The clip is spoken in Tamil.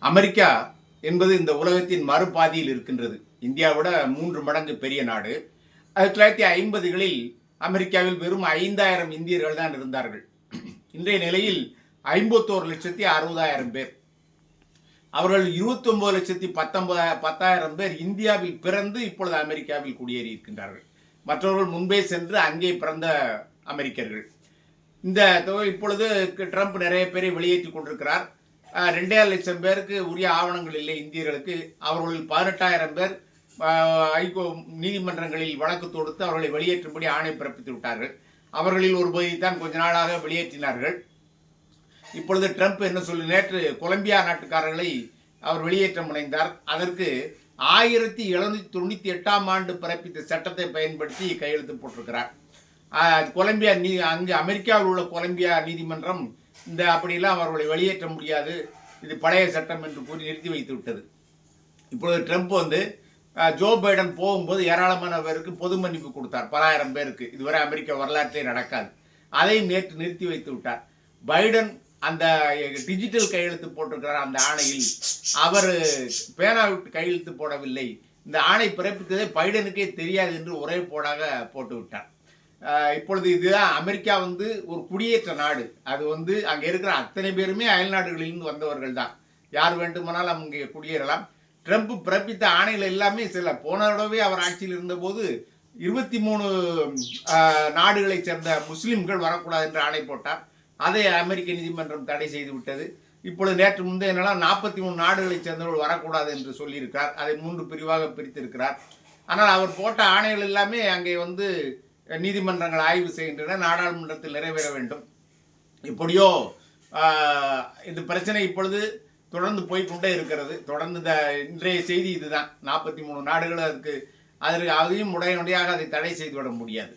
அமெரிக்கா என்பது இந்த உலகத்தின் மறுபாதியில் இருக்கின்றது. இந்தியாவோட 3 மடங்கு பெரிய நாடு. 1950களில் அமெரிக்காவில் வெறும் 5000 இந்தியர்கள் தான் இருந்தார்கள். இன்றைய நிலையில் 51,60,000 பேர். அவர்கள் 29,10,000 பேர் இந்தியாவில் பிறந்து இப்பொழுது அமெரிக்காவில் குடியேறி இருக்கின்றார்கள். மற்றவர்கள் முன்பே சென்று அங்கே பிறந்த அமெரிக்கர்கள். இந்த தொகை இப்பொழுது ட்ரம்ப் நிறைய பேரை வெளியேற்றிக் கொண்டிருக்கிறார். 2.5 லட்சம் பேருக்கு உரிய ஆவணங்கள் இல்லை இந்தியர்களுக்கு. அவர்களில் 18,000 பேர் நீதிமன்றங்களில் வழக்கு தொடுத்து அவர்களை வெளியேற்றும்படி ஆணை பிறப்பித்து விட்டார்கள். அவர்களில் ஒரு பகுதிதான் கொஞ்ச நாளாக வெளியேற்றினார்கள். இப்பொழுது ட்ரம்ப் என்ன சொல்லி நேற்று கொலம்பியா நாட்டுக்காரர்களை அவர் வெளியேற்ற முனைந்தார். அதற்கு 1798ஆம் ஆண்டு பிறப்பித்த சட்டத்தை பயன்படுத்தி கையெழுத்து போட்டிருக்கிறார். கொலம்பியா அங்கு அமெரிக்காவில் உள்ள கொலம்பியா நீதிமன்றம் இந்த அப்படிலாம் அவர்களை வெளியேற்ற முடியாது, இது பழைய சட்டம் என்று கூறி நிறுத்தி வைத்து விட்டது. இப்பொழுது ட்ரம்ப் ஜோ பைடன் போகும்போது ஏராளமான பேருக்கு பொது மன்னிப்பு கொடுத்தார், பல ஆயிரம் பேருக்கு. இதுவரை அமெரிக்க வரலாற்றிலே நடக்காது. அதையும் நேற்று நிறுத்தி வைத்து விட்டார். பைடன் அந்த டிஜிட்டல் கையெழுத்து போட்டிருக்கிறார். அந்த ஆணையில் அவர் பேனா விட்டு கையெழுத்து போடவில்லை. இந்த ஆணை பிறப்பித்ததை பைடனுக்கே தெரியாது என்று ஒரே போடாக போட்டு விட்டார். இப்பொழுது இதுதான் அமெரிக்கா ஒரு குடியேற்ற நாடு. அது அங்கே இருக்கிற அத்தனை பேருமே அயல் நாடுகளிலிருந்து வந்தவர்கள் தான். யார் வேண்டுமானாலும் அங்கே குடியேறலாம். ட்ரம்ப் பிறப்பித்த ஆணைகள் எல்லாமே சில போன தடவை அவர் ஆட்சியில் இருந்தபோது 23 நாடுகளைச் சேர்ந்த முஸ்லிம்கள் வரக்கூடாது என்று ஆணை போட்டார். அதை அமெரிக்க நீதிமன்றம் தடை செய்து விட்டது. இப்பொழுது நேற்று முந்தைய நாளாக 43 நாடுகளைச் சேர்ந்தவர்கள் வரக்கூடாது என்று சொல்லியிருக்கிறார். அதை 3 பிரிவாக பிரித்திருக்கிறார். ஆனால் அவர் போட்ட ஆணைகள் எல்லாமே அங்கே நீதிமன்றங்கள் ஆய்வு செய்கின்றன, நாடாளுமன்றத்தில் நிறைவேற வேண்டும். இப்படியோ இந்த பிரச்சனை இப்பொழுது தொடர்ந்து போய்கொண்டே இருக்கிறது. தொடர்ந்து இன்றைய செய்தி இதுதான். 43 நாடுகள் அதையும் உடனடியாக அதை தடை செய்துவிட முடியாது.